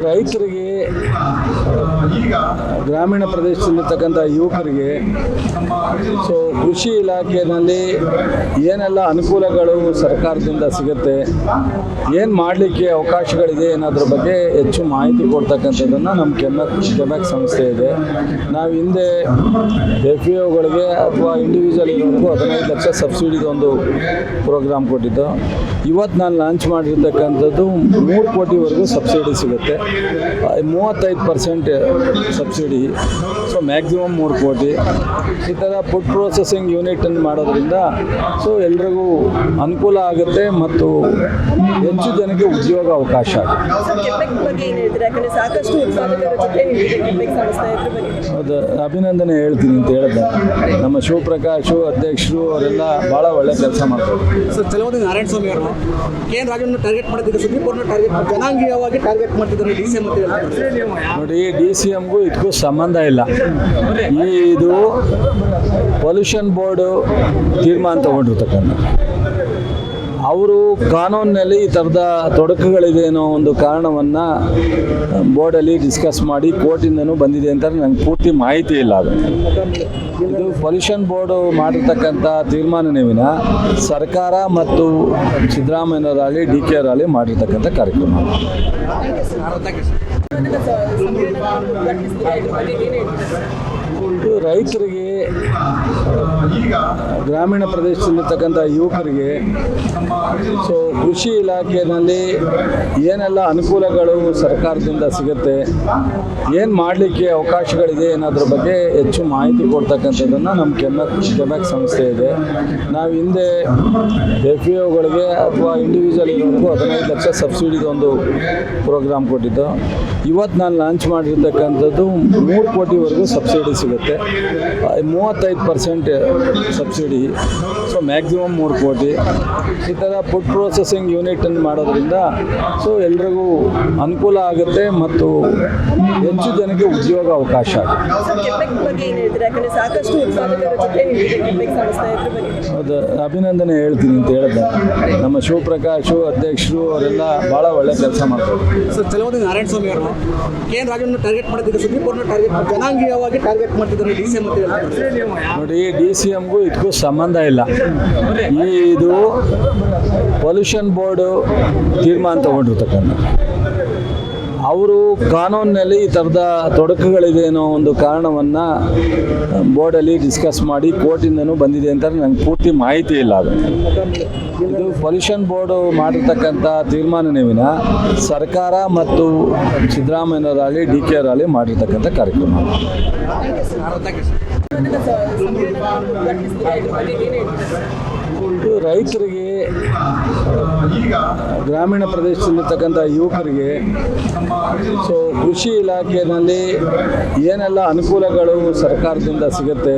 ರೈತರಿಗೆ, ಗ್ರಾಮೀಣ ಪ್ರದೇಶದಲ್ಲಿರ್ತಕ್ಕಂಥ ಯುವಕರಿಗೆ ಕೃಷಿ ಇಲಾಖೆಯಲ್ಲಿ ಏನೆಲ್ಲ ಅನುಕೂಲಗಳು ಸರ್ಕಾರದಿಂದ ಸಿಗುತ್ತೆ, ಏನು ಮಾಡಲಿಕ್ಕೆ ಅವಕಾಶಗಳಿದೆ ಅನ್ನೋದ್ರ ಬಗ್ಗೆ ಹೆಚ್ಚು ಮಾಹಿತಿ ಕೊಡ್ತಕ್ಕಂಥದ್ದನ್ನು ನಮ್ಮ ಕೆಮ್ಯಾಕ್ ಸಂಸ್ಥೆ ಇದೆ. ನಾವು ಹಿಂದೆ FAOಗಳಿಗೆ ಅಥವಾ ಇಂಡಿವಿಜುವಲ್ ಇರೋರಿಗೂ 15 ಲಕ್ಷ ಸಬ್ಸಿಡಿದೊಂದು ಪ್ರೋಗ್ರಾಮ್ ಕೊಟ್ಟಿದ್ದು. ಇವತ್ತು ನಾನು ಲಾಂಚ್ ಮಾಡಿರ್ತಕ್ಕಂಥದ್ದು 3 ಕೋಟಿವರೆಗೂ ಸಬ್ಸಿಡಿ ಸಿಗುತ್ತೆ. 35% ಸಬ್ಸಿಡಿ, ಮ್ಯಾಕ್ಸಿಮಮ್ 3 ಕೋಟಿ. ಈ ಥರ ಫುಡ್ ಪ್ರೊಸೆಸಿಂಗ್ ಯೂನಿಟನ್ನು ಮಾಡೋದ್ರಿಂದ ಎಲ್ರಿಗೂ ಅನುಕೂಲ ಆಗುತ್ತೆ ಮತ್ತು ಹೆಚ್ಚು ಜನಕ್ಕೆ ಉದ್ಯೋಗ ಅವಕಾಶ ಹೌದು, ಅಭಿನಂದನೆ ಹೇಳ್ತೀನಿ ಅಂತ ಹೇಳಿದೆ. ನಮ್ಮ ಶಿವಪ್ರಕಾಶ್ ಅಧ್ಯಕ್ಷರು ಅವರೆಲ್ಲ ಭಾಳ ಒಳ್ಳೆ ಕೆಲಸ ಮಾಡ್ತಾರೆ. ಚಲವಾದಿ ನಾರಾಯಣ ಸ್ವಾಮಿ ಅವರು KN ರಾಜಣ್ಣ ಟಾರ್ಗೆಟ್ ಮಾಡಿದ್ದಾರೆ, ಸುದೀಪ್ ಅವ್ರನ್ನ ಟಾರ್ಗೆಟ್ ಜನಾಂಗೀಯವಾಗಿ ಟಾರ್ಗೆಟ್ ಮಾಡ್ತಿದ್ದಾರೆ DCM ಅಂತ ಹೇಳ್ತಾರೆ. ನೋಡಿ, DCMಗೂ ಇದಕ್ಕೂ ಸಂಬಂಧ ಇಲ್ಲ. ಇದು ಪೊಲ್ಯೂಷನ್ ಬೋರ್ಡು ತೀರ್ಮಾನ ತಗೊಂಡಿರ್ತಕ್ಕಂಥ, ಅವರು ಕಾನೂನಿನಲ್ಲಿ ಈ ಥರದ ತೊಡಕುಗಳಿದೆ ಅನ್ನೋ ಒಂದು ಕಾರಣವನ್ನು ಬೋರ್ಡಲ್ಲಿ ಡಿಸ್ಕಸ್ ಮಾಡಿ ಕೋರ್ಟಿಂದನೂ ಬಂದಿದೆ ಅಂತ ನನಗೆ ಪೂರ್ತಿ ಮಾಹಿತಿ ಇಲ್ಲ. ಅದು ಇದು ಪೊಲ್ಯೂಷನ್ ಬೋರ್ಡು ಮಾಡಿರ್ತಕ್ಕಂಥ ತೀರ್ಮಾನನೇ ವಿನ ಸರ್ಕಾರ ಮತ್ತು ಸಿದ್ದರಾಮಯ್ಯನವರಾಗಲಿ DK ಅವರಾಗಲಿ ಮಾಡಿರ್ತಕ್ಕಂಥ ಕಾರ್ಯಕ್ರಮ. ರೈತರಿಗೆ, ಗ್ರಾಮೀಣ ಪ್ರದೇಶದಲ್ಲಿರ್ತಕ್ಕಂಥ ಯುವಕರಿಗೆ ಕೃಷಿ ಇಲಾಖೆಯಲ್ಲಿ ಏನೆಲ್ಲ ಅನುಕೂಲಗಳು ಸರ್ಕಾರದಿಂದ ಸಿಗುತ್ತೆ, ಏನು ಮಾಡಲಿಕ್ಕೆ ಅವಕಾಶಗಳಿದೆ ಅನ್ನೋದ್ರ ಬಗ್ಗೆ ಹೆಚ್ಚು ಮಾಹಿತಿ ಕೊಡ್ತಕ್ಕಂಥದ್ದನ್ನು ನಮ್ಮ ಕೆಮ್ಯಾಕ್ ಸಂಸ್ಥೆ ಇದೆ. ನಾವು ಹಿಂದೆ FAOಗಳಿಗೆ ಅಥವಾ ಇಂಡಿವಿಜುವಲ್ ಇರೋರಿಗೂ 15 ಲಕ್ಷ ಸಬ್ಸಿಡಿದೊಂದು ಪ್ರೋಗ್ರಾಮ್ ಕೊಟ್ಟಿದ್ದು. ಇವತ್ತು ನಾನು ಲಾಂಚ್ ಮಾಡಿರ್ತಕ್ಕಂಥದ್ದು 3 ಕೋಟಿವರೆಗೂ ಸಬ್ಸಿಡಿ ಸಿಗುತ್ತೆ. 35% ಸಬ್ಸಿಡಿ, ಮ್ಯಾಕ್ಸಿಮಮ್ 3 ಕೋಟಿ. ಈ ಥರ ಫುಡ್ ಪ್ರೊಸೆಸಿಂಗ್ ಯೂನಿಟನ್ನು ಮಾಡೋದ್ರಿಂದ ಎಲ್ರಿಗೂ ಅನುಕೂಲ ಆಗುತ್ತೆ ಮತ್ತು ಹೆಚ್ಚು ಜನಕ್ಕೆ ಉದ್ಯೋಗ ಅವಕಾಶ ಹೌದು, ಅಭಿನಂದನೆ ಹೇಳ್ತೀನಿ ಅಂತ ಹೇಳಿದೆ. ನಮ್ಮ ಶಿವಪ್ರಕಾಶ್ ಅಧ್ಯಕ್ಷರು ಅವರೆಲ್ಲ ಭಾಳ ಒಳ್ಳೆ ಕೆಲಸ ಮಾಡ್ತಾರೆ. ಚಲವಾದಿ ನಾರಾಯಣ ಸ್ವಾಮಿ ಅವರು KN ರಾಜಣ್ಣ ಟಾರ್ಗೆಟ್ ಮಾಡಿದ್ದಾರೆ, ಸುದೀಪ್ ಅವ್ರನ್ನ ಟಾರ್ಗೆಟ್ ಜನಾಂಗೀಯವಾಗಿ ಟಾರ್ಗೆಟ್ ಮಾಡ್ತಿದ್ದಾರೆ DCM ಅಂತ ಹೇಳ್ತಾರೆ. ನೋಡಿ, DCMಗೂ ಇದಕ್ಕೂ ಸಂಬಂಧ ಇಲ್ಲ. ಇದು ಪೊಲ್ಯೂಷನ್ ಬೋರ್ಡು ತೀರ್ಮಾನ ತಗೊಂಡಿರ್ತಕ್ಕಂಥ, ಅವರು ಕಾನೂನಿನಲ್ಲಿ ಈ ಥರದ ತೊಡಕುಗಳಿದೆ ಅನ್ನೋ ಒಂದು ಕಾರಣವನ್ನು ಬೋರ್ಡಲ್ಲಿ ಡಿಸ್ಕಸ್ ಮಾಡಿ ಕೋರ್ಟಿಂದನೂ ಬಂದಿದೆ ಅಂತ ನನಗೆ ಪೂರ್ತಿ ಮಾಹಿತಿ ಇಲ್ಲ. ಅದು ಇದು ಪೊಲ್ಯೂಷನ್ ಬೋರ್ಡು ಮಾಡಿರ್ತಕ್ಕಂಥ ತೀರ್ಮಾನನೇ ವಿನ ಸರ್ಕಾರ ಮತ್ತು ಸಿದ್ದರಾಮಯ್ಯನವರಾಗಲಿ DK ಅವರಾಗಲಿ ಮಾಡಿರ್ತಕ್ಕಂಥ ಕಾರ್ಯಕ್ರಮ. ರೈತರಿಗೆ, ಗ್ರಾಮೀಣ ಪ್ರದೇಶದಲ್ಲಿರ್ತಕ್ಕಂಥ ಯುವಕರಿಗೆ ಕೃಷಿ ಇಲಾಖೆಯಲ್ಲಿ ಏನೆಲ್ಲ ಅನುಕೂಲಗಳು ಸರ್ಕಾರದಿಂದ ಸಿಗುತ್ತೆ,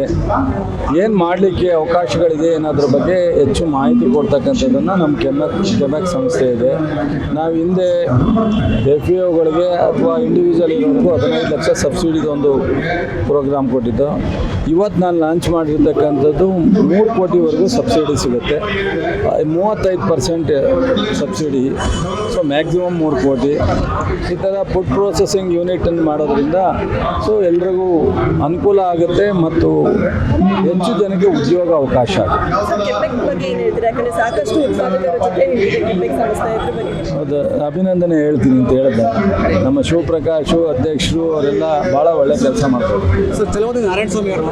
ಏನು ಮಾಡಲಿಕ್ಕೆ ಅವಕಾಶಗಳಿದೆ ಅನ್ನೋದ್ರ ಬಗ್ಗೆ ಹೆಚ್ಚು ಮಾಹಿತಿ ಕೊಡ್ತಕ್ಕಂಥದ್ದನ್ನು ನಮ್ಮ ಕೆಮ್ಯಾಕ್ ಸಂಸ್ಥೆ ಇದೆ. ನಾವು ಹಿಂದೆ FAOಗಳಿಗೆ ಅಥವಾ ಇಂಡಿವಿಜುವಲ್ ಇರೋರಿಗೂ 15 ಲಕ್ಷ ಸಬ್ಸಿಡಿದೊಂದು ಪ್ರೋಗ್ರಾಮ್ ಕೊಟ್ಟಿದ್ದು. ಇವತ್ತು ನಾನು ಲಾಂಚ್ ಮಾಡಿರ್ತಕ್ಕಂಥದ್ದು 3 ಕೋಟಿವರೆಗೂ ಸಬ್ಸಿಡಿ ಸಿಗುತ್ತೆ. 35% ಸಬ್ಸಿಡಿ, ಮ್ಯಾಕ್ಸಿಮಮ್ 3 ಕೋಟಿ. ಈ ಥರ ಫುಡ್ ಪ್ರೊಸೆಸಿಂಗ್ ಯೂನಿಟನ್ನು ಮಾಡೋದ್ರಿಂದ ಎಲ್ರಿಗೂ ಅನುಕೂಲ ಆಗುತ್ತೆ ಮತ್ತು ಹೆಚ್ಚು ಜನಕ್ಕೆ ಉದ್ಯೋಗ ಅವಕಾಶ ಹೌದು, ಅಭಿನಂದನೆ ಹೇಳ್ತೀನಿ ಅಂತ ಹೇಳಿದೆ. ನಮ್ಮ ಶಿವಪ್ರಕಾಶ್ ಅಧ್ಯಕ್ಷರು ಅವರೆಲ್ಲ ಭಾಳ ಒಳ್ಳೆ ಕೆಲಸ ಮಾಡ್ತಾರೆ. ಚಲವಾದಿ ನಾರಾಯಣ ಸ್ವಾಮಿ ಅವರು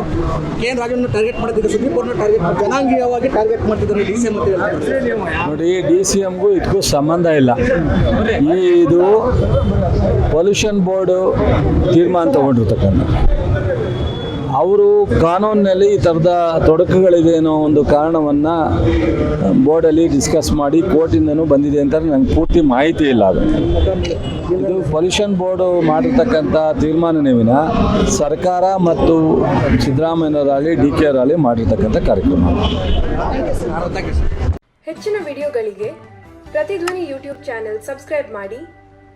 KN ರಾಜಣ್ಣ ಟಾರ್ಗೆಟ್ ಮಾಡಿದ್ದಾರೆ, ಸುದೀಪ್ ಅವ್ರನ್ನ ಟಾರ್ಗೆಟ್ ಜನಾಂಗೀಯವಾಗಿ ಟಾರ್ಗೆಟ್ ಮಾಡ್ತಿದ್ದಾರೆ DCM ಅಂತ ಹೇಳ್ತಾರೆ. ನೋಡಿ, DCMಗೂ ಇದಕ್ಕೂ ಸಂಬಂಧ ಇಲ್ಲ. ಇದು ಪೊಲ್ಯೂಷನ್ ಬೋರ್ಡು ತೀರ್ಮಾನ ತಗೊಂಡಿರ್ತಕ್ಕಂಥ, ಅವರು ಕಾನೂನಿನಲ್ಲಿ ಈ ಥರದ ತೊಡಕುಗಳಿದೆ ಅನ್ನೋ ಒಂದು ಕಾರಣವನ್ನು ಬೋರ್ಡಲ್ಲಿ ಡಿಸ್ಕಸ್ ಮಾಡಿ ಕೋರ್ಟಿಂದನೂ ಬಂದಿದೆ ಅಂತ ನನಗೆ ಪೂರ್ತಿ ಮಾಹಿತಿ ಇಲ್ಲ. ಅದು ಇದು ಪೊಲ್ಯೂಷನ್ ಬೋರ್ಡು ಮಾಡಿರ್ತಕ್ಕಂಥ ತೀರ್ಮಾನನೇ ವಿನ ಸರ್ಕಾರ ಮತ್ತು ಸಿದ್ದರಾಮಯ್ಯನವರಾಗಲಿ DK ಅವರಾಗಲಿ ಮಾಡಿರ್ತಕ್ಕಂಥ ಕಾರ್ಯಕ್ರಮ. ಹೆಚ್ಚಿನ ವಿಡಿಯೋಗಳಿಗೆ ಪ್ರತಿಧ್ವನಿ ಯೂಟ್ಯೂಬ್ ಚಾನೆಲ್ ಸಬ್ಸ್ಕ್ರೈಬ್ ಮಾಡಿ,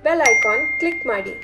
ಬೆಲ್ ಐಕಾನ್ ಕ್ಲಿಕ್ ಮಾಡಿ.